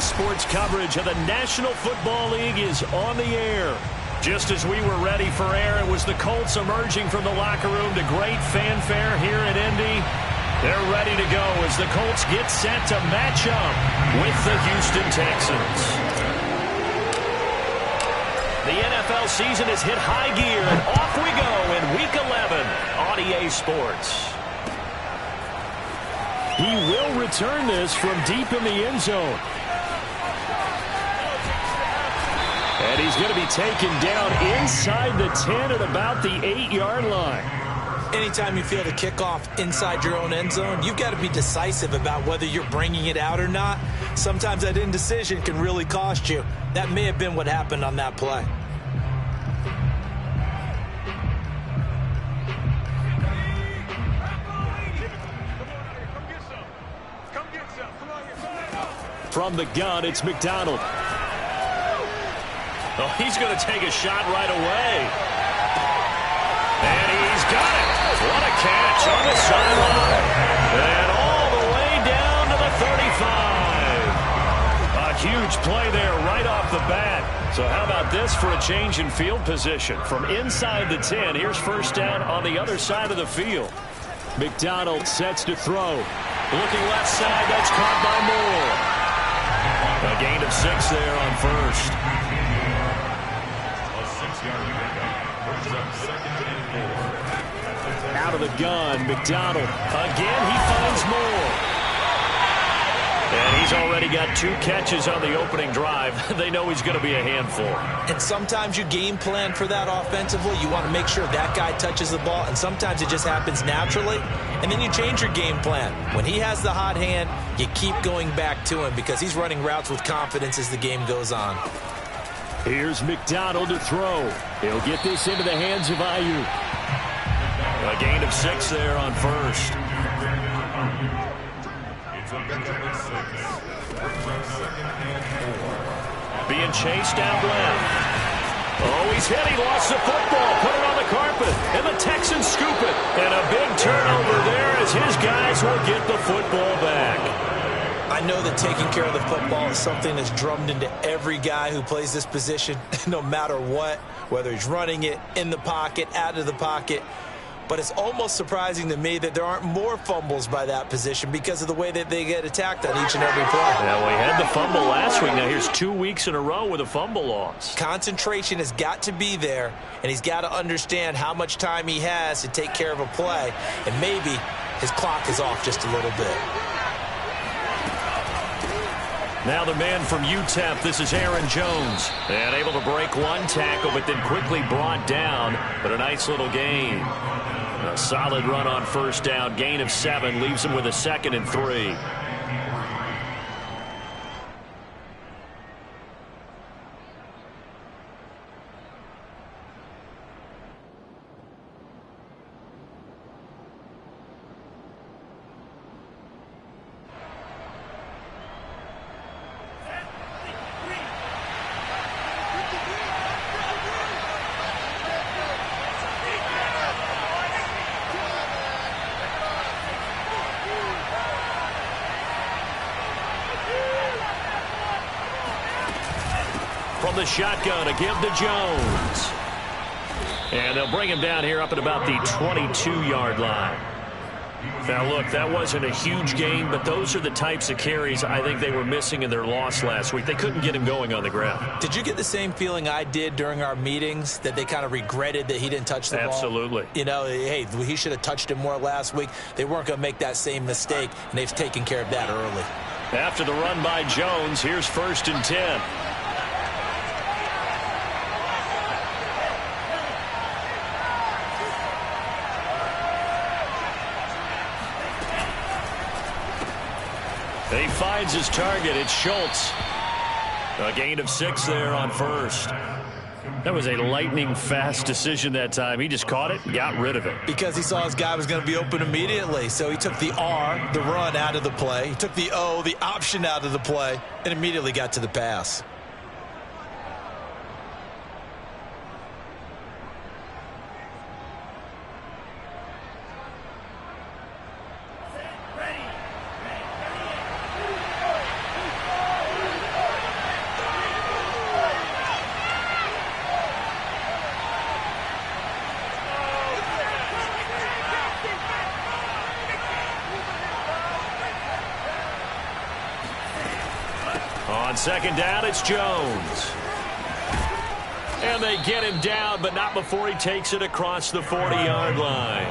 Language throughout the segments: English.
Sports coverage of the National Football League is on the air. Just as we were ready for air, it was the Colts emerging from the locker room to great fanfare here in Indy. They're ready to go as the Colts get set to match up with the Houston Texans. The NFL season has hit high gear, and off we go in Week 11 on EA Sports. He will return this from deep in the end zone. And he's going to be taken down inside the 10 at about the 8-yard line. Anytime you feel the kickoff inside your own end zone, you've got to be decisive about whether you're bringing it out or not. Sometimes that indecision can really cost you. That may have been what happened on that play. From the gun, it's McDonald. Oh, he's going to take a shot right away. And he's got it. What a catch on the sideline. And all the way down to the 35. A huge play there right off the bat. So how about this for a change in field position? From inside the 10, here's first down on the other side of the field. McDonald sets to throw. Looking left side, that's caught by Moore. A gain of 6 there on first. Out of the gun, McDonald. Again, he finds Moore. And he's already got 2 catches on the opening drive. They know he's going to be a handful. And sometimes you game plan for that offensively. You want to make sure that guy touches the ball, and sometimes it just happens naturally. And then you change your game plan. When he has the hot hand, you keep going back to him because he's running routes with confidence as the game goes on. Here's McDonald to throw. He'll get this into the hands of Ayuk. A gain of 6 there on first. Being chased out left. Oh, he's hit. He lost the football. Put it on the carpet. And the Texans scoop it. And a big turnover there as his guys will get the football back. I know that taking care of the football is something that's drummed into every guy who plays this position, no matter what, whether he's running it, in the pocket, out of the pocket. But it's almost surprising to me that there aren't more fumbles by that position because of the way that they get attacked on each and every play. Yeah, we had the fumble last week. Now here's 2 weeks in a row with a fumble loss. Concentration has got to be there, and he's got to understand how much time he has to take care of a play, and maybe his clock is off just a little bit. Now the man from UTEP, this is Aaron Jones. And able to break 1 tackle, but then quickly brought down. But a nice little gain. A solid run on first down. Gain of 7 leaves him with a 2nd and 3. From the shotgun, a give to Jones. And they'll bring him down here up at about the 22-yard line. Now, look, that wasn't a huge gain, but those are the types of carries I think they were missing in their loss last week. They couldn't get him going on the ground. Did you get the same feeling I did during our meetings, that they kind of regretted that he didn't touch the ball? Absolutely. You know, hey, he should have touched him more last week. They weren't going to make that same mistake, and they've taken care of that early. After the run by Jones, here's 1st and 10. He finds his target. It's Schultz. A gain of 6 there on first. That was a lightning-fast decision that time. He just caught it, got rid of it. Because he saw his guy was going to be open immediately. So he took the R, the run, out of the play. He took the O, the option, out of the play, and immediately got to the pass. On second down, it's Jones. And they get him down, but not before he takes it across the 40-yard line.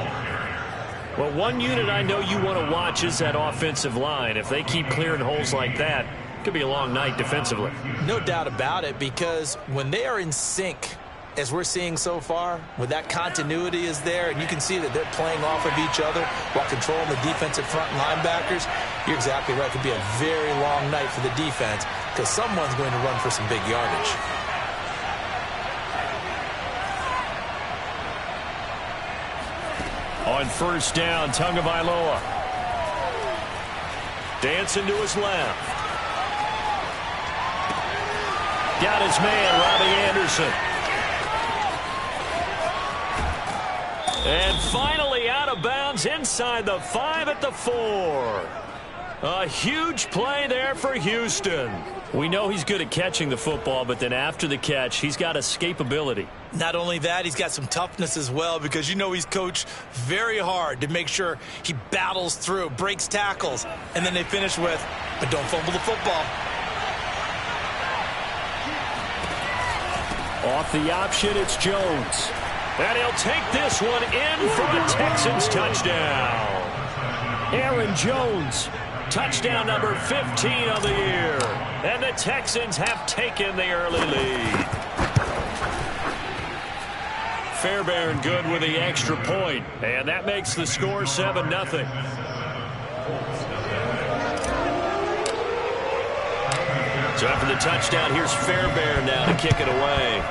Well, one unit I know you want to watch is that offensive line. If they keep clearing holes like that, it could be a long night defensively. No doubt about it, because when they are in sync, as we're seeing so far, when that continuity is there, and you can see that they're playing off of each other while controlling the defensive front linebackers, you're exactly right. It could be a very long night for the defense because someone's going to run for some big yardage. On first down, Tagovailoa. Dancing to his left. Got his man, Robbie Anderson. And finally out of bounds inside the 5 at the 4. A huge play there for Houston. We know he's good at catching the football, but then after the catch, he's got escapability. Not only that, he's got some toughness as well, because you know he's coached very hard to make sure he battles through, breaks tackles, and then they finish with, but don't fumble the football. Off the option, it's Jones. And he'll take this one in for a Texans touchdown. Aaron Jones, touchdown number 15 of the year. And the Texans have taken the early lead. Fairbairn good with the extra point, and that makes the score 7-0. So after the touchdown, here's Fairbairn now to kick it away.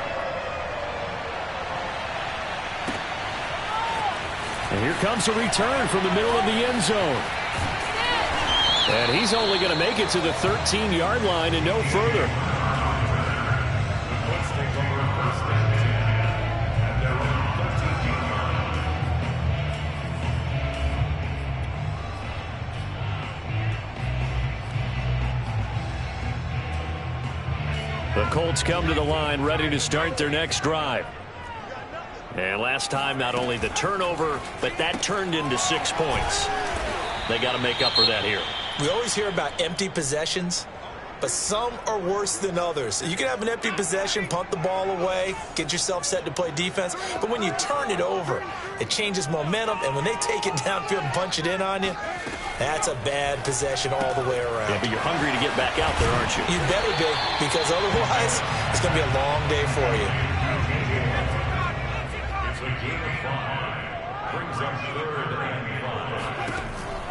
And here comes a return from the middle of the end zone. And he's only going to make it to the 13-yard line and no further. The Colts come to the line ready to start their next drive. And last time, not only the turnover, but that turned into 6 points. They got to make up for that here. We always hear about empty possessions, but some are worse than others. You can have an empty possession, punt the ball away, get yourself set to play defense, but when you turn it over, it changes momentum, and when they take it downfield and punch it in on you, that's a bad possession all the way around. Yeah, but you're hungry to get back out there, aren't you? You better be, because otherwise, it's going to be a long day for you.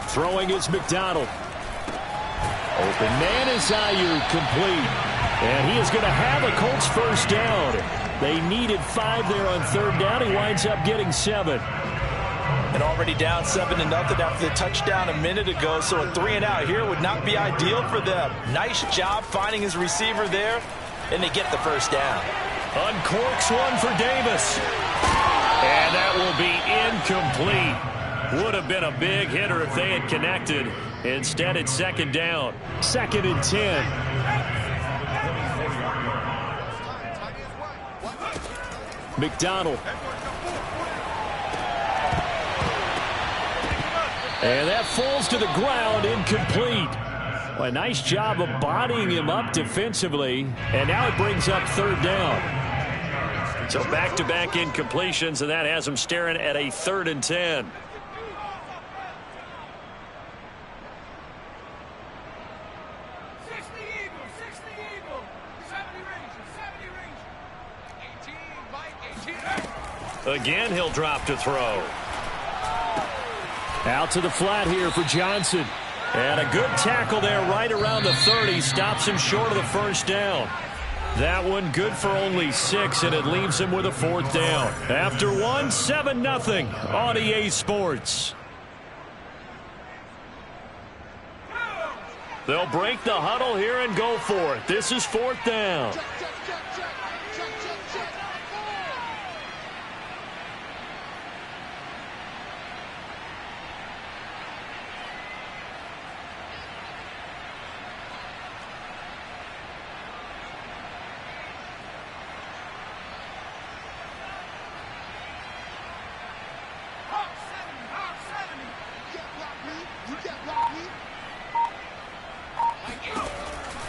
Throwing is McDonald. Open man is Ayuk, complete. And he is going to have a Colts first down. They needed 5 there on third down. He winds up getting 7. And already down 7-0 after the touchdown a minute ago, so a 3 and out here would not be ideal for them. Nice job finding his receiver there, and they get the first down. Uncorks one for Davis. And that will be incomplete. Would have been a big hitter if they had connected. Instead, it's second down. 2nd and 10. McDonald. And that falls to the ground, incomplete. Well, a nice job of bodying him up defensively. And now it brings up third down. So back-to-back incompletions, and that has him staring at a 3rd and 10. Again, he'll drop to throw. Out to the flat here for Johnson. And a good tackle there right around the 30. Stops him short of the first down. That one good for only 6, and it leaves him with a 4th down. After one, 7-0 on EA Sports. They'll break the huddle here and go for it. This is 4th down.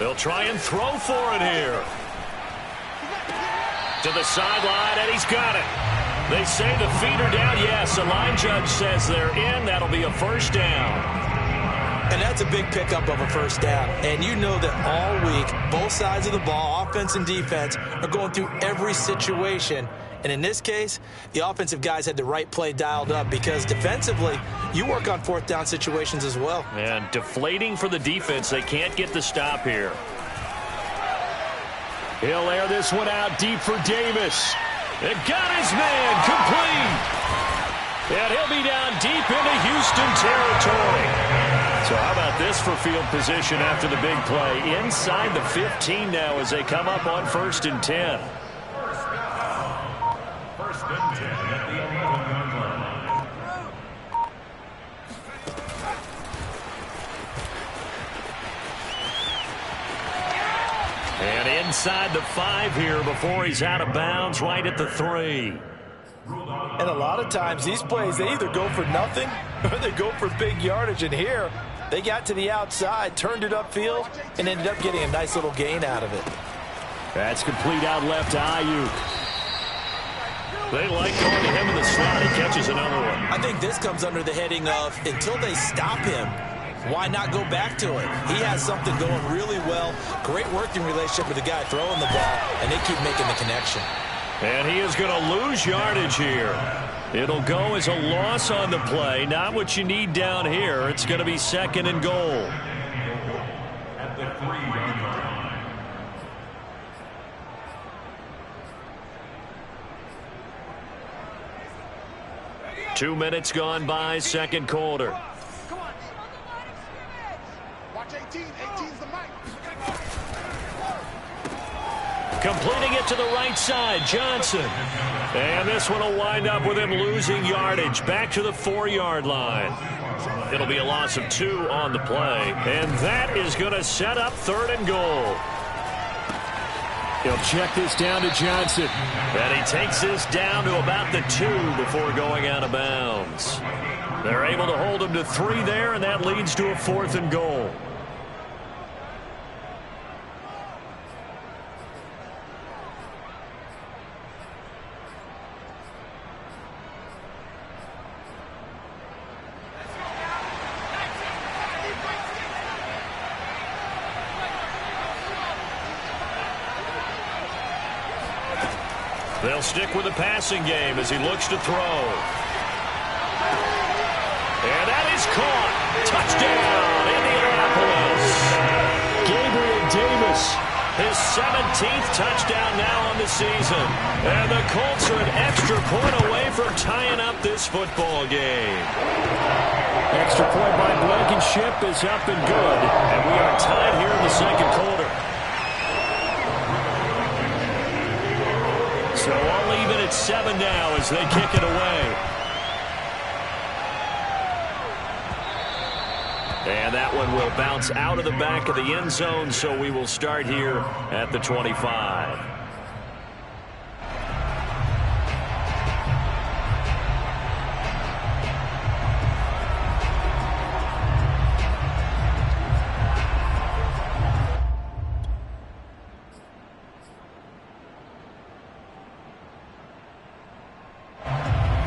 They'll try and throw for it here. To the sideline, and he's got it. They say the feet are down. Yes, the line judge says they're in. That'll be a first down. And that's a big pickup of a first down. And you know that all week, both sides of the ball, offense and defense, are going through every situation. And in this case, the offensive guys had the right play dialed up because defensively, you work on fourth down situations as well. And deflating for the defense. They can't get the stop here. He'll air this one out deep for Davis. It got his man complete. And he'll be down deep into Houston territory. So how about this for field position after the big play? Inside the 15 now as they come up on 1st and 10. First and 10 at the 11-yard line. And inside the 5 here before he's out of bounds, right at the 3. And a lot of times these plays, they either go for nothing or they go for big yardage. And here, they got to the outside, turned it upfield, and ended up getting a nice little gain out of it. That's complete out left to Ayuk. They like going to him in the slot. He catches another one. I think this comes under the heading of until they stop him, why not go back to it? He has something going really well. Great working relationship with the guy throwing the ball, and they keep making the connection. And he is going to lose yardage here. It'll go as a loss on the play. Not what you need down here. It's going to be 2nd and goal. At the 3-yard line. Two minutes gone by, second quarter. Watch 18. 18's the mic. Completing it to the right side, Johnson. And this one will wind up with him losing yardage back to the 4-yard line. It'll be a loss of 2 on the play. And that is going to set up 3rd and goal. He'll check this down to Johnson. And he takes this down to about the 2 before going out of bounds. They're able to hold him to 3 there, and that leads to a 4th and goal. They'll stick with the passing game as he looks to throw. And that is caught. Touchdown, Indianapolis. Gabriel Davis, his 17th touchdown now on the season. And the Colts are an extra point away from tying up this football game. Extra point by Blankenship is up and good. And we are tied here in the second quarter. So all even at 7 now as they kick it away. And that one will bounce out of the back of the end zone, so we will start here at the 25.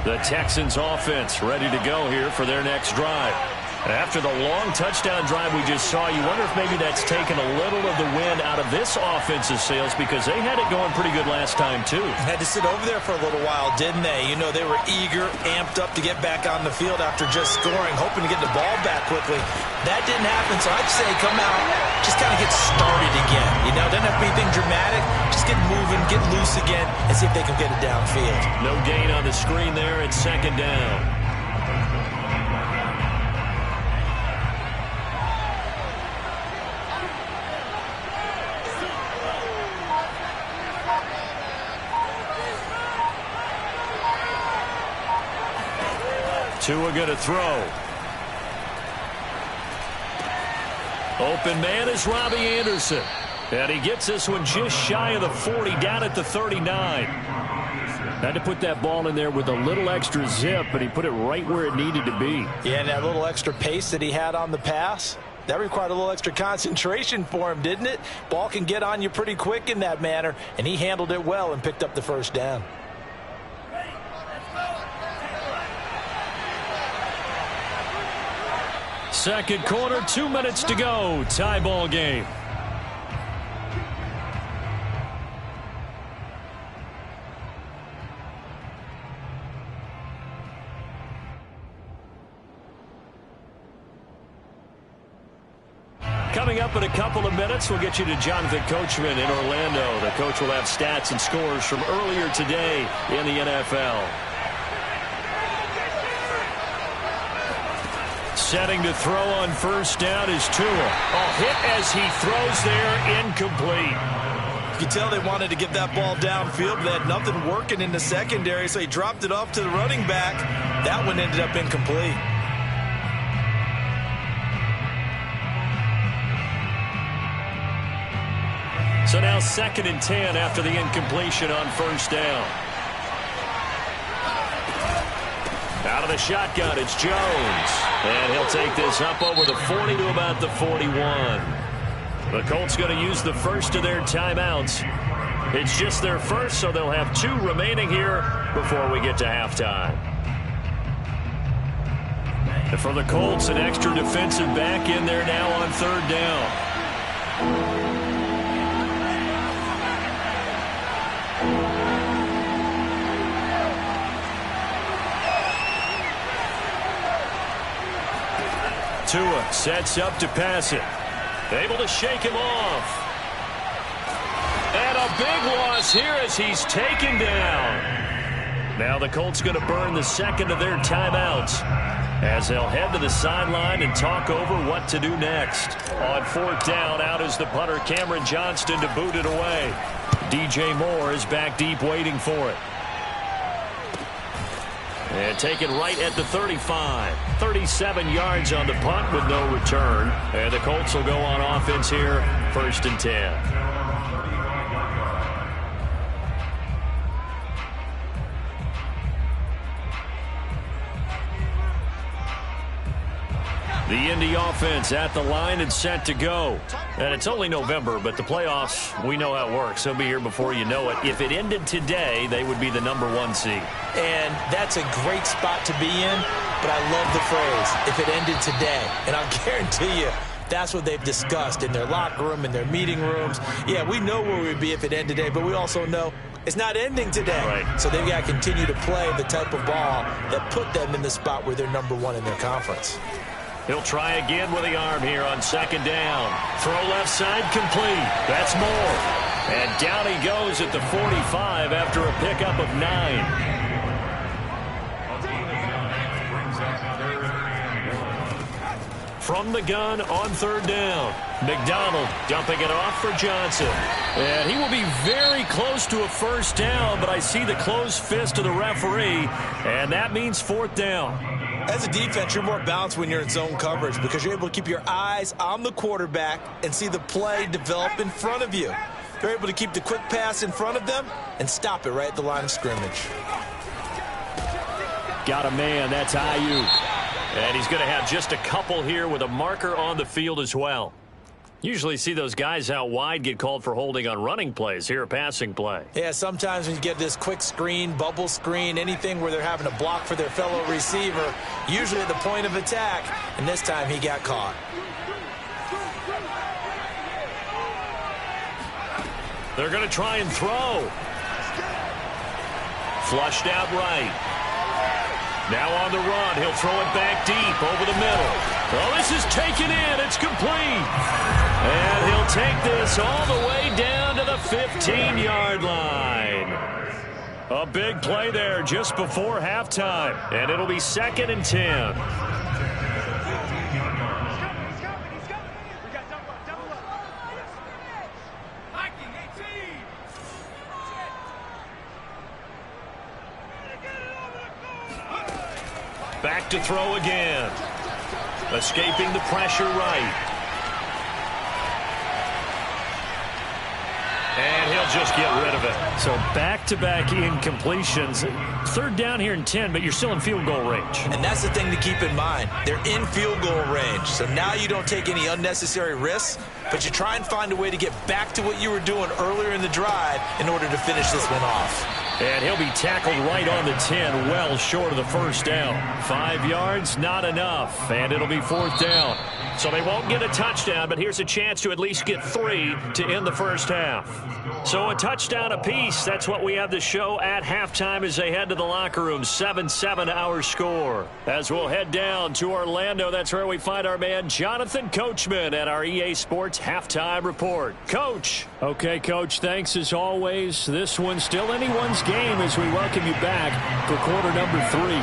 The Texans offense ready to go here for their next drive. After the long touchdown drive we just saw, you wonder if maybe that's taken a little of the wind out of this offensive sails because they had it going pretty good last time too. Had to sit over there for a little while, didn't they? You know, they were eager, amped up to get back on the field after just scoring, hoping to get the ball back quickly. That didn't happen, so I'd say come out, just kind of get started again. You know, doesn't have to be anything dramatic. Just get moving, get loose again, and see if they can get it downfield. No gain on the screen there. It's 2nd down. Tua going to throw. Open man is Robbie Anderson. And he gets this one just shy of the 40, down at the 39. Had to put that ball in there with a little extra zip, but he put it right where it needed to be. Yeah, and that little extra pace that he had on the pass, That required a little extra concentration for him, didn't it? Ball can get on you pretty quick in that manner, and he handled it well and picked up the first down. Second quarter, 2 minutes to go. Tie ball game. Coming up in a couple of minutes, we'll get you to Jonathan Coachman in Orlando. The coach will have stats and scores from earlier today in the NFL. Setting to throw on first down is Tua. Hit as he throws there, incomplete. You can tell they wanted to get that ball downfield, but they had nothing working in the secondary, so he dropped it off to the running back. That one ended up incomplete. So now 2nd and 10 after the incompletion on first down. Out of the shotgun, it's Jones. And he'll take this up over the 40 to about the 41. The Colts going to use the first of their timeouts. It's just their first, so they'll have 2 remaining here before we get to halftime. And for the Colts, an extra defensive back in there now on 3rd down. Tua sets up to pass it. Able to shake him off. And a big loss here as he's taken down. Now the Colts going to burn the second of their timeouts as they'll head to the sideline and talk over what to do next. On 4th down, out is the punter Cameron Johnston to boot it away. DJ Moore is back deep waiting for it. And taken right at the 35. 37 yards on the punt with no return. And the Colts will go on offense here, 1st and 10. The Indy offense at the line and set to go. And it's only November, but the playoffs, we know how it works. They'll be here before you know it. If it ended today, they would be the #1 seed. And that's a great spot to be in, but I love the phrase, if it ended today. And I'll guarantee you, that's what they've discussed in their locker room, in their meeting rooms. Yeah, we know where we'd be if it ended today, but we also know it's not ending today. Right. So they've got to continue to play the type of ball that put them in the spot where they're #1 in their conference. He'll try again with the arm here on 2nd down. Throw left side complete. That's Moore. And down he goes at the 45 after a pickup of 9. From the gun on 3rd down. McDonald dumping it off for Johnson. And he will be very close to a first down, but I see the closed fist of the referee, and that means 4th down. As a defense, you're more balanced when you're in zone coverage because you're able to keep your eyes on the quarterback and see the play develop in front of you. You're able to keep the quick pass in front of them and stop it right at the line of scrimmage. Got a man, that's Ayuk. And he's going to have just a couple here with a marker on the field as well. Usually see those guys out wide get called for holding on running plays. Here a passing play. Yeah, sometimes when you get this quick screen, bubble screen, anything where they're having to block for their fellow receiver, usually at the point of attack, and this time he got caught. They're going to try and throw. Flushed out right. Now on the run, he'll throw it back deep over the middle. Oh, this is taken in. It's complete. And he'll take this all the way down to the 15-yard line. A big play there just before halftime. And it'll be 2nd and 10. Back to throw again. Escaping the pressure right. And he'll they'll just get rid of it. So back-to-back incompletions. Third down here in 10, but you're still in field goal range. And that's the thing to keep in mind. They're in field goal range. So now you don't take any unnecessary risks, but you try and find a way to get back to what you were doing earlier in the drive in order to finish this one off. And he'll be tackled right on the 10, well short of the first down. 5 yards, not enough, and it'll be fourth down. So they won't get a touchdown, but here's a chance to at least get 3 to end the first half. So a touchdown apiece. That's what we have to show at halftime as they head to the locker room. 7-7 our score. As we'll head down to Orlando, that's where we find our man Jonathan Coachman at our EA Sports Halftime Report. Coach. Okay, Coach, thanks as always. This one's still anyone's game as we welcome you back for quarter number 3.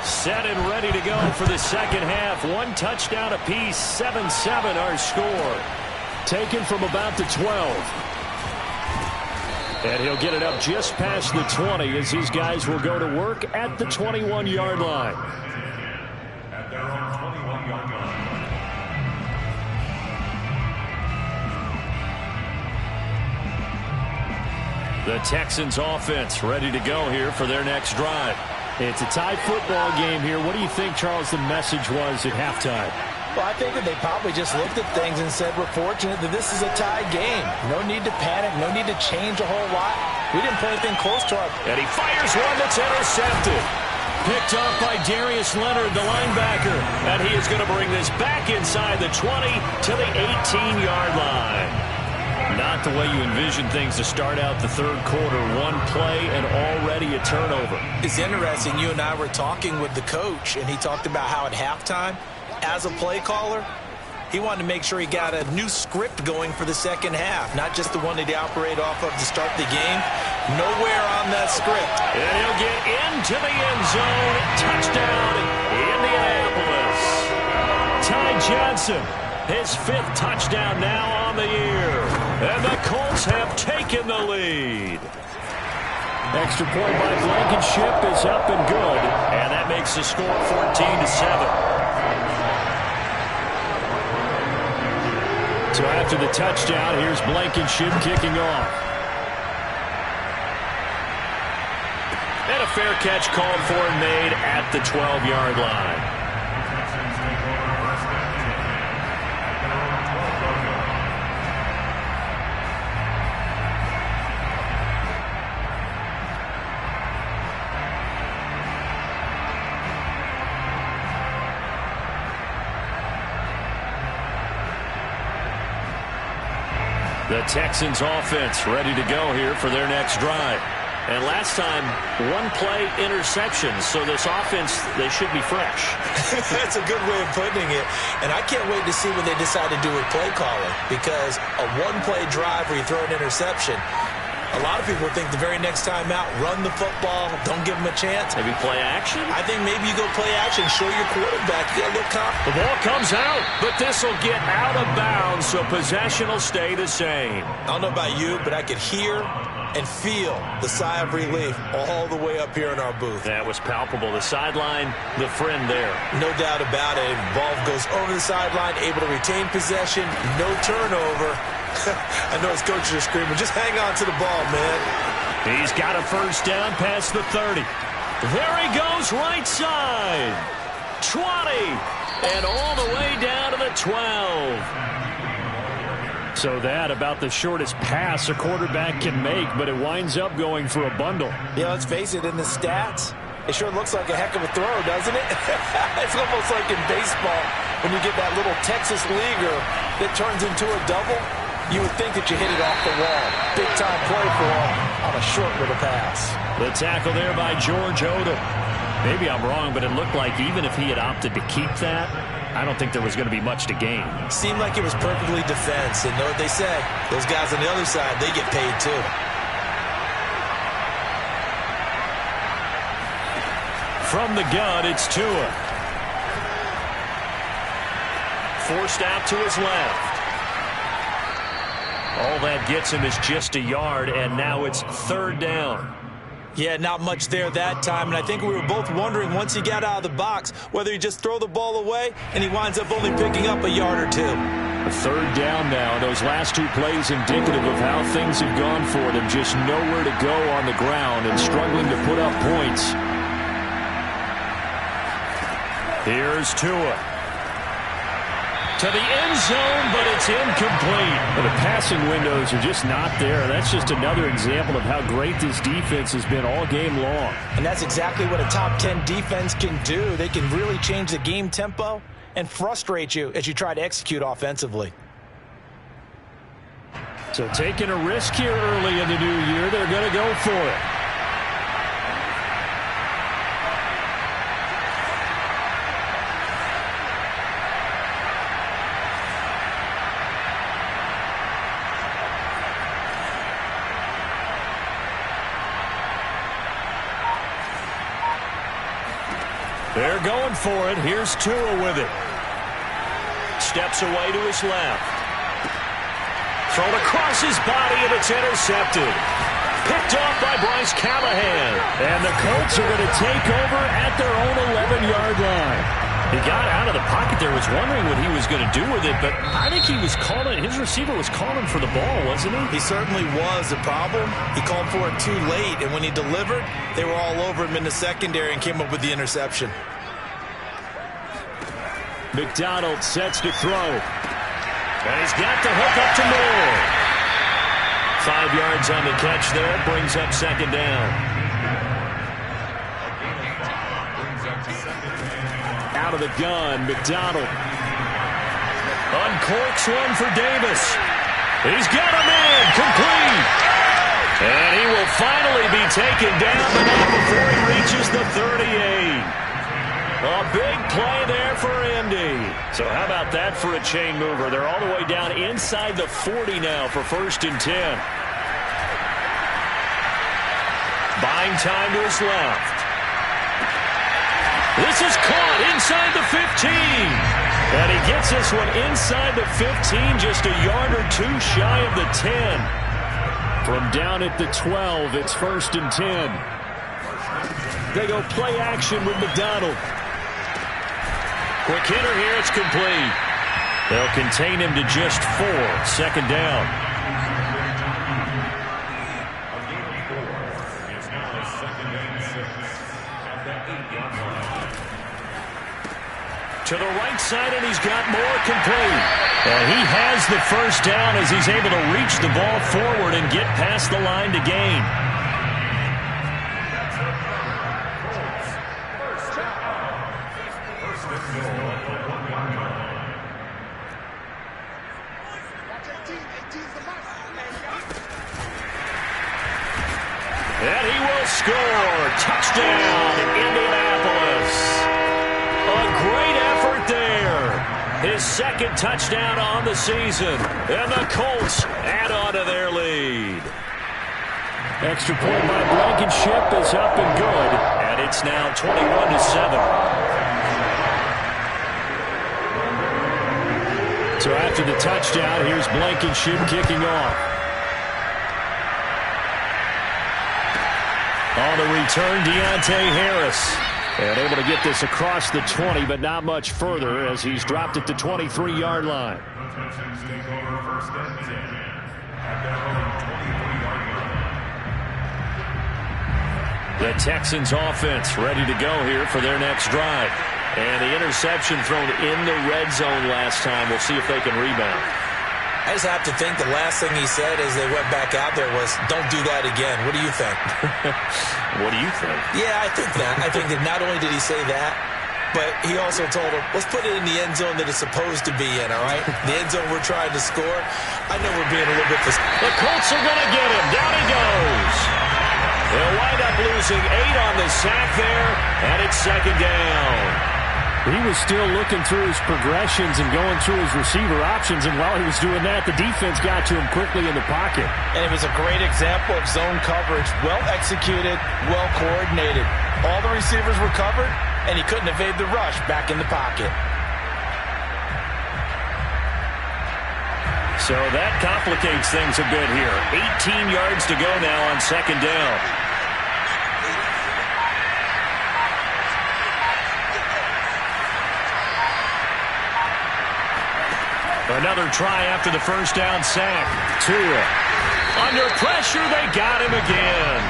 Set and ready to go for the second half. 1 touchdown apiece, 7-7 our score. Taken from about the 12. And he'll get it up just past the 20 as these guys will go to work at the 21-yard line. At their own 21-yard line. The Texans offense ready to go here for their next drive. It's a tie football game here. What do you think, Charles, the message was at halftime? Well, I think that they probably just looked at things and said, we're fortunate that this is a tie game. No need to panic. No need to change a whole lot. We didn't play anything close to our... And he fires one that's intercepted. Picked up by Darius Leonard, the linebacker. And he is going to bring this back inside the 20 to the 18-yard line. Not the way you envision things to start out the third quarter. 1 play and already a turnover. It's interesting. You and I were talking with the coach, and he talked about how at halftime, as a play caller, he wanted to make sure he got a new script going for the second half, not just the one that he operated off of to start the game. Nowhere on that script. And he'll get into the end zone. Touchdown, Indianapolis. Ty Johnson, his 5th touchdown now on the year. And the Colts have taken the lead. Extra point by Blankenship is up and good. And that makes the score 14-7. So after the touchdown, here's Blankenship kicking off. And a fair catch called for and made at the 12-yard line. The Texans offense ready to go here for their next drive. And last time, 1-play interception. So this offense, they should be fresh. That's a good way of putting it. And I can't wait to see what they decide to do with play calling. Because a 1-play drive where you throw an interception, a lot of people think the very next time out, run the football, don't give them a chance. Maybe play action? I think maybe you go play action, show your quarterback, get a little confidence. The ball comes out, but this will get out of bounds, so possession will stay the same. I don't know about you, but I could hear and feel the sigh of relief all the way up here in our booth. That was palpable. The sideline, the friend there. No doubt about it. Ball goes over the sideline, able to retain possession, no turnover. I know his coaches are screaming, just hang on to the ball, man. He's got a first down past the 30. There he goes, right side. 20. And all the way down to the 12. So that about the shortest pass a quarterback can make, but it winds up going for a bundle. Yeah, let's face it, in the stats, it sure looks like a heck of a throw, doesn't it? It's almost like in baseball when you get that little Texas leaguer that turns into a double. You would think that you hit it off the wall. Big-time play for him on a short little pass. The tackle there by George Odom. Maybe I'm wrong, but it looked like even if he had opted to keep that, I don't think there was going to be much to gain. Seemed like it was perfectly defense. And know what they say? Those guys on the other side, they get paid too. From the gun, it's Tua. Forced out to his left. All that gets him is just a yard, and now it's third down. Yeah, not much there that time, and I think we were both wondering once he got out of the box whether he just throw the ball away and he winds up only picking up a yard or two. Third down now. Those last two plays indicative of how things have gone for them. Just nowhere to go on the ground and struggling to put up points. Here's Tua. To the end zone, but it's incomplete. The passing windows are just not there. That's just another example of how great this defense has been all game long. And that's exactly what a top 10 defense can do. They can really change the game tempo and frustrate you as you try to execute offensively. So taking a risk here early in the new year, they're going to go for it. They're going for it. Here's Tua with it. Steps away to his left. Thrown across his body, and it's intercepted. Picked off by Bryce Callahan. And the Colts are going to take over at their own 11-yard line. He got out of the pocket there, was wondering what he was going to do with it, but I think he was calling, his receiver was calling for the ball, wasn't he? He certainly was. The problem, he called for it too late, and when he delivered, they were all over him in the secondary and came up with the interception. McDonald sets to throw. And he's got the hook up to Moore. 5 yards on the catch there, brings up second down. Out of the gun, McDonald. Uncorks one for Davis. He's got a man, complete. And he will finally be taken down, but not before he reaches the 38. A big play there for Indy. So how about that for a chain mover? They're all the way down inside the 40 now for 1st and 10. Buying time to his left. This is caught inside the 15. And he gets this one inside the 15, just a yard or two shy of the 10. From down at the 12, it's 1st and 10. They go play action with McDonald. Quick hitter here, it's complete. They'll contain him to just 4, 2nd down. To the right side, and he's got more, complete. And he has the 1st down as he's able to reach the ball forward and get past the line to gain. And he will score. Touchdown, Indianapolis. A great effort there. His 2nd touchdown on the season. And the Colts add on to their lead. Extra point by Blankenship is up and good. And it's now 21-7. So after the touchdown, here's Blankenship kicking off. On the return, Deontay Harris. And able to get this across the 20, but not much further as he's dropped at the 23-yard line. The Texans offense ready to go here for their next drive. And the interception thrown in the red zone last time. We'll see if they can rebound. I just have to think the last thing he said as they went back out there was, don't do that again. What do you think? What do you think? Yeah, I think that. I think that not only did he say that, but he also told him, let's put it in the end zone that it's supposed to be in, all right? The end zone we're trying to score. I know we're being a little bit... The Colts are going to get him. Down he goes. They'll wind up losing 8 on the sack there, and it's 2nd down. He was still looking through his progressions and going through his receiver options, and while he was doing that, the defense got to him quickly in the pocket. And it was a great example of zone coverage. Well executed, well coordinated. All the receivers were covered, and he couldn't evade the rush back in the pocket. So that complicates things a bit here. 18 yards to go now on 2nd down. Another try after the first down sack. Tua. Under pressure, they got him again.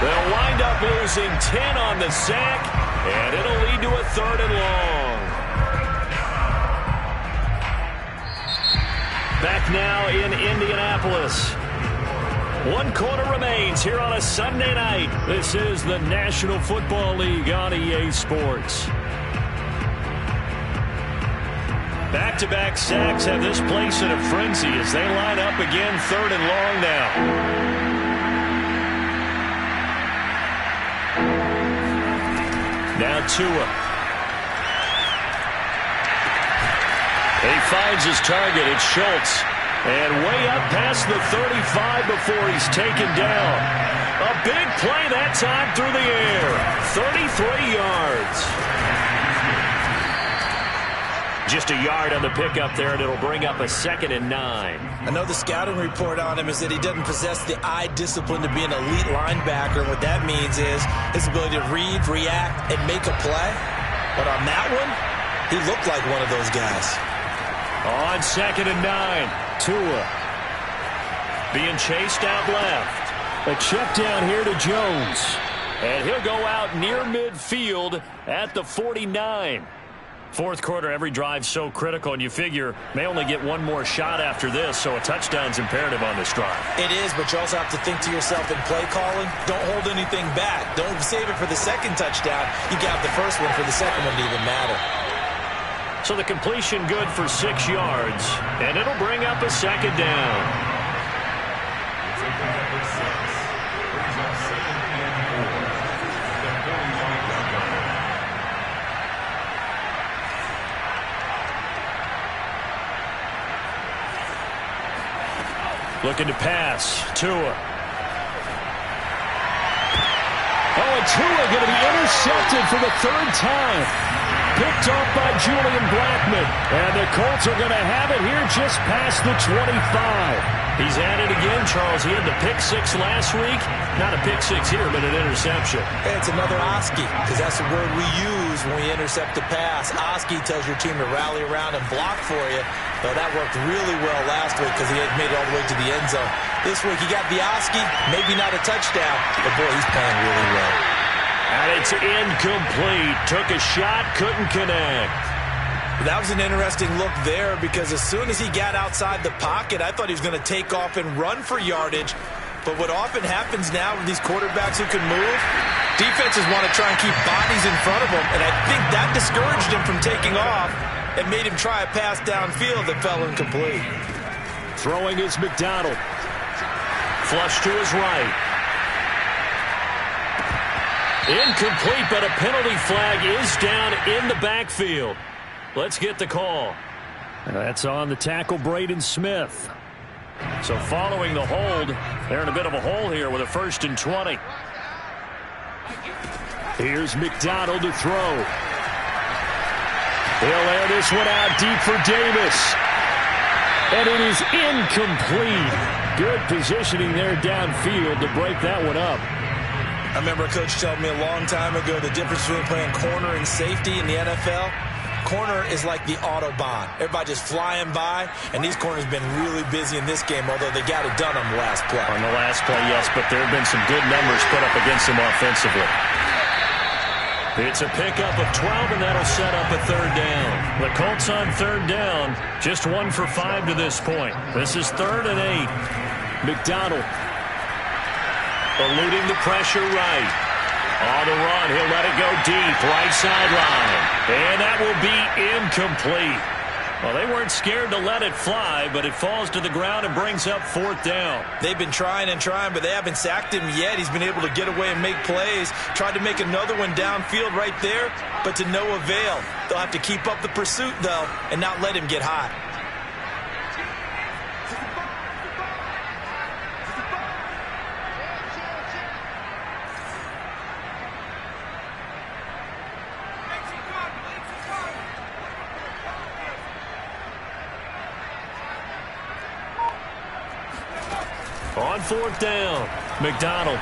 They'll wind up losing 10 on the sack, and it'll lead to a 3rd and long. Back now in Indianapolis. 1 quarter remains here on a Sunday night. This is the National Football League on EA Sports. Back-to-back sacks have this place in a frenzy as they line up again 3rd and long now. Now Tua. He finds his target. It's Schultz. And way up past the 35 before he's taken down. A big play that time through the air. 33 yards. Just a yard on the pickup there, and it'll bring up a 2nd and 9. I know the scouting report on him is that he doesn't possess the eye discipline to be an elite linebacker. What that means is his ability to read, react, and make a play. But on that one, he looked like one of those guys. On 2nd and 9, Tua being chased out left. A check down here to Jones. And he'll go out near midfield at the 49. Fourth quarter, every drive so critical, and you figure may only get one more shot after this, so a touchdown's imperative on this drive. It is, but you also have to think to yourself in play calling, don't hold anything back. Don't save it for the second touchdown. You got the first one for the second one to even matter. So the completion good for 6 yards, and it'll bring up a 2nd down. Looking to pass. Tua. Oh, and Tua going to be intercepted for the 3rd time. Picked off by Julian Blackmon. And the Colts are going to have it here just past the 25. He's at it again, Charles. He had the pick 6 last week. Not a pick 6 here, but an interception. Hey, it's another Oski, because that's the word we use when we intercept the pass. Oski tells your team to rally around and block for you. Though that worked really well last week because he had made it all the way to the end zone. This week he got the Oski, maybe not a touchdown, but boy, he's playing really well. And it's incomplete. Took a shot, couldn't connect. That was an interesting look there because as soon as he got outside the pocket, I thought he was going to take off and run for yardage. But what often happens now with these quarterbacks who can move, defenses want to try and keep bodies in front of them. And I think that discouraged him from taking off and made him try a pass downfield that fell incomplete. Throwing is McDonald. Flush to his right. Incomplete, but a penalty flag is down in the backfield. Let's get the call. That's on the tackle, Braden Smith. So following the hold, they're in a bit of a hole here with a 1st and 20. Here's McDonald to throw. He'll air this one out deep for Davis. And it is incomplete. Good positioning there downfield to break that one up. I remember a coach telling me a long time ago the difference between playing corner and safety in the NFL. Corner is like the Autobahn. Everybody just flying by, and these corners have been really busy in this game, although they got it done on the last play. On the last play, yes, but there have been some good numbers put up against them offensively. It's a pickup of 12, and that'll set up a 3rd down. The Colts on 3rd down, just 1 for 5 to this point. This is 3rd and 8. McDonald eluding the pressure right. On the run, he'll let it go deep, right sideline. And that will be incomplete. Well, they weren't scared to let it fly, but it falls to the ground and brings up 4th down. They've been trying and trying, but they haven't sacked him yet. He's been able to get away and make plays. Tried to make another one downfield right there, but to no avail. They'll have to keep up the pursuit, though, and not let him get hot. On 4th down, McDonald.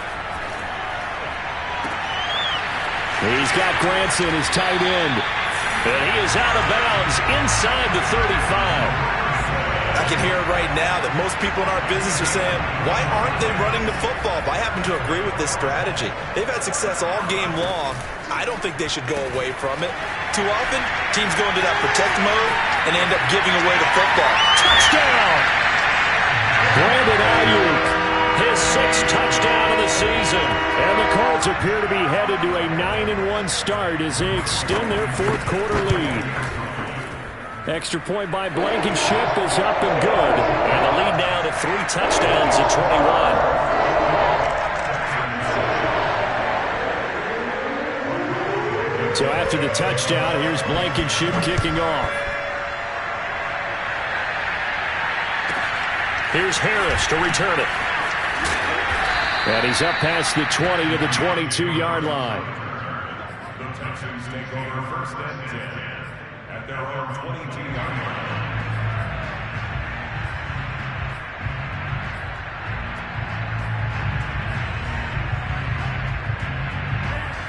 He's got Granson, his tight end. And he is out of bounds inside the 35. can hear it right now that most people in our business are saying, why aren't they running the football? But I happen to agree with this strategy. They've had success all game long. I don't think they should go away from it. Too often, teams go into that protect mode and end up giving away the football. Touchdown! Brandon Ayuk, his 6th touchdown of the season. And the Colts appear to be headed to a 9-1 start as they extend their 4th quarter lead. Extra point by Blankenship is up and good. And the lead now to 3 touchdowns at 21. So after the touchdown, here's Blankenship kicking off. Here's Harris to return it. And he's up past the 20 to the 22-yard line. The Texans take over 1st and 10 at their own 22-yard line.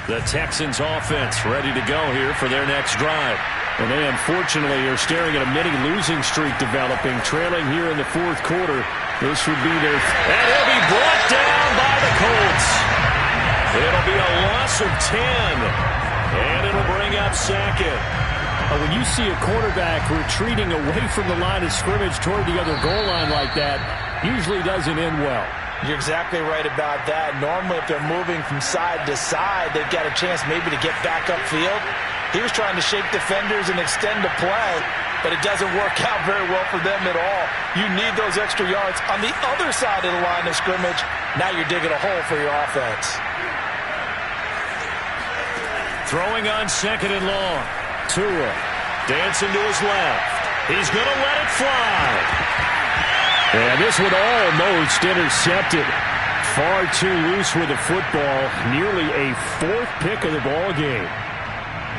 The Texans offense ready to go here for their next drive. And they unfortunately are staring at a mini losing streak developing, trailing here in the 4th quarter. This would be their... And he'll be brought down by the Colts. It'll be a loss of 10. And it'll bring up 2nd. When you see a quarterback retreating away from the line of scrimmage toward the other goal line like that, usually doesn't end well. You're exactly right about that. Normally, if they're moving from side to side, they've got a chance maybe to get back upfield. He was trying to shake defenders and extend the play, but it doesn't work out very well for them at all. You need those extra yards on the other side of the line of scrimmage. Now you're digging a hole for your offense. Throwing on 2nd and long. Tua dancing to his left. He's going to let it fly. And this one almost intercepted. Far too loose with the football. Nearly a 4th pick of the ball game.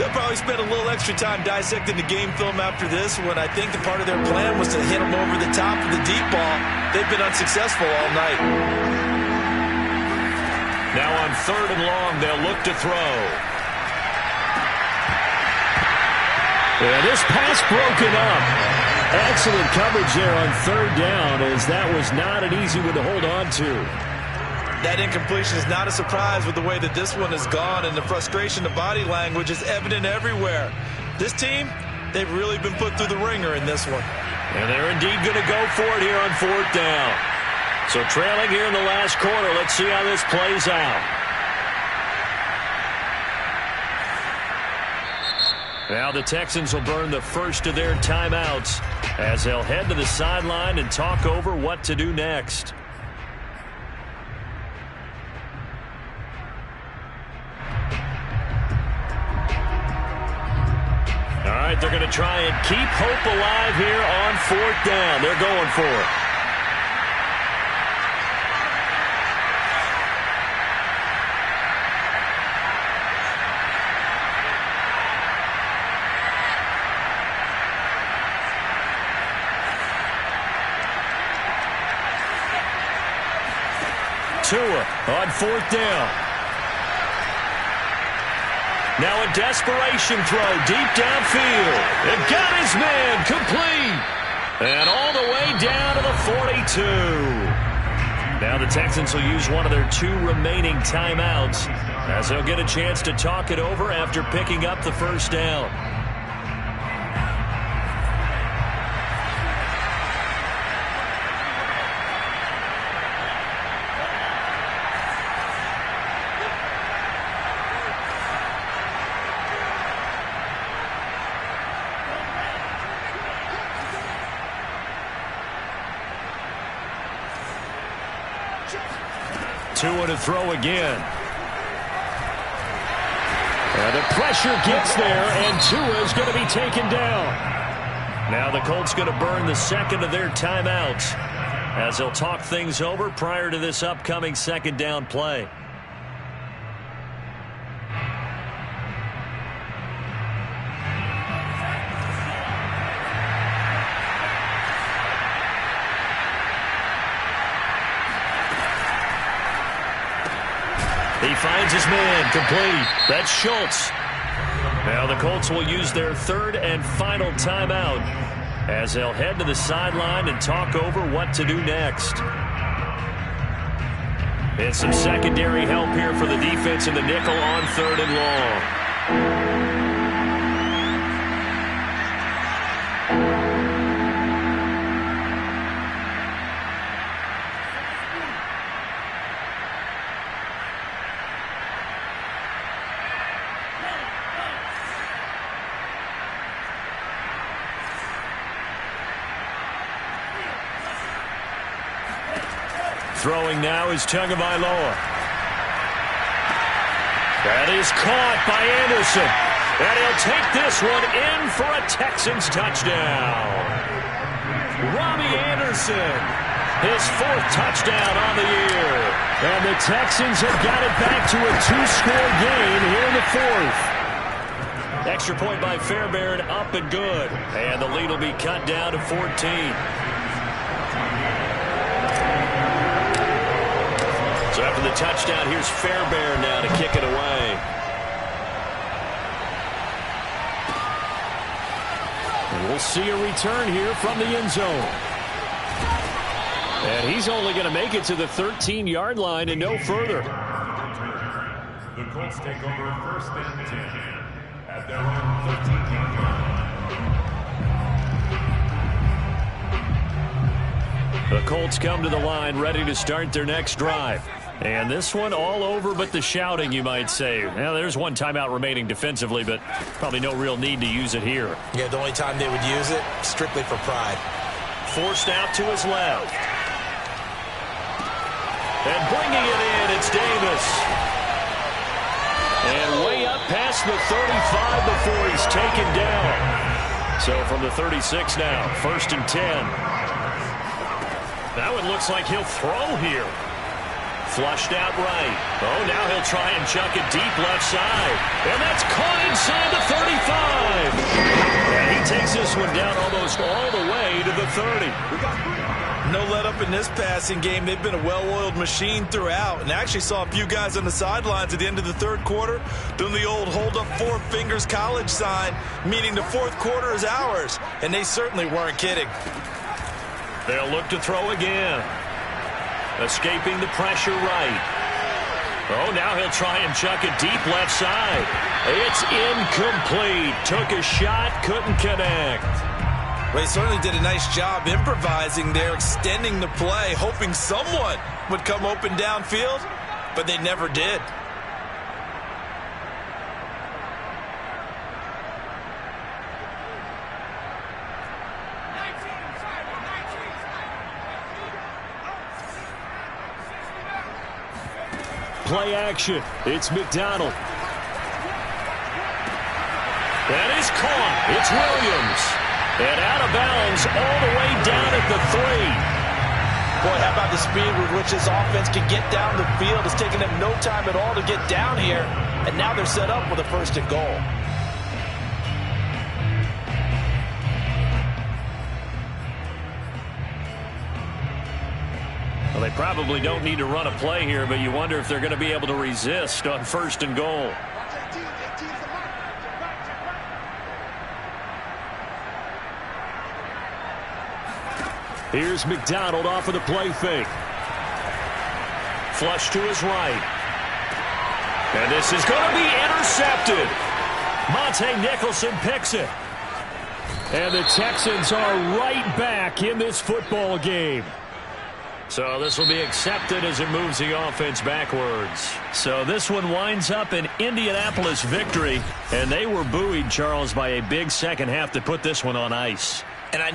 They'll probably spend a little extra time dissecting the game film after this one. I think the part of their plan was to hit them over the top of the deep ball. They've been unsuccessful all night. Now on 3rd and long, they'll look to throw. And this pass broken up. Excellent coverage there on 3rd down, as that was not an easy one to hold on to. That incompletion is not a surprise with the way that this one has gone, and the frustration, the body language is evident everywhere. This team, they've really been put through the ringer in this one. And they're indeed going to go for it here on 4th down. So trailing here in the last quarter, let's see how this plays out. Now the Texans will burn the first of their timeouts as they'll head to the sideline and talk over what to do next. All right, they're going to try and keep hope alive here on 4th down. They're going for it. Tua on 4th down. Now a desperation throw deep downfield. It got his man complete. And all the way down to the 42. Now the Texans will use one of their 2 remaining timeouts as they'll get a chance to talk it over after picking up the 1st down. Tua to throw again. And the pressure gets there, and Tua is going to be taken down. Now the Colts going to burn the 2nd of their timeouts as they'll talk things over prior to this upcoming 2nd down play. He finds his man complete. That's Schultz. Now the Colts will use their 3rd and final timeout as they'll head to the sideline and talk over what to do next. And some secondary help here for the defense in the nickel on 3rd and long. Throwing now is Tagovailoa. That is caught by Anderson. And he'll take this one in for a Texans touchdown. Robbie Anderson, his 4th touchdown on the year. And the Texans have got it back to a 2-score game here in the 4th. Extra point by Fairbairn, up and good. And the lead will be cut down to 14. So after the touchdown, here's Fairbairn now to kick it away. And we'll see a return here from the end zone. And he's only going to make it to the 13-yard line and no further. The Colts take over 1st and 10 at their own 13-yard line. The Colts come to the line ready to start their next drive. And this one all over but the shouting, you might say. Now, there's one timeout remaining defensively, but probably no real need to use it here. Yeah, the only time they would use it, strictly for pride. Forced out to his left. And bringing it in, it's Davis. And way up past the 35 before he's taken down. So from the 36 now, 1st and 10. That one looks like he'll throw here. Flushed out right. Oh, now he'll try and chuck it deep left side. And that's caught inside the 35. And he takes this one down almost all the way to the 30. No let up in this passing game. They've been a well-oiled machine throughout. And I actually saw a few guys on the sidelines at the end of the 3rd quarter doing the old hold up 4 fingers college sign, meaning the 4th quarter is ours. And they certainly weren't kidding. They'll look to throw again. Escaping the pressure right. Oh, now he'll try and chuck it deep left side. It's incomplete. Took a shot, couldn't connect. Well, he certainly did a nice job improvising there, extending the play, hoping someone would come open downfield, but they never did. Play action. It's McDonald. That is caught. It's Williams. And out of bounds all the way down at the 3. Boy, how about the speed with which this offense can get down the field? It's taken them no time at all to get down here. And now they're set up with a 1st and goal. Well, they probably don't need to run a play here, but you wonder if they're going to be able to resist on 1st and goal. Here's McDonald off of the play fake. Flush to his right. And this is going to be intercepted. Monte Nicholson picks it. And the Texans are right back in this football game. So this will be accepted as it moves the offense backwards. So this one winds up an Indianapolis victory. And they were buoyed, Charles, by a big second half to put this one on ice. And I know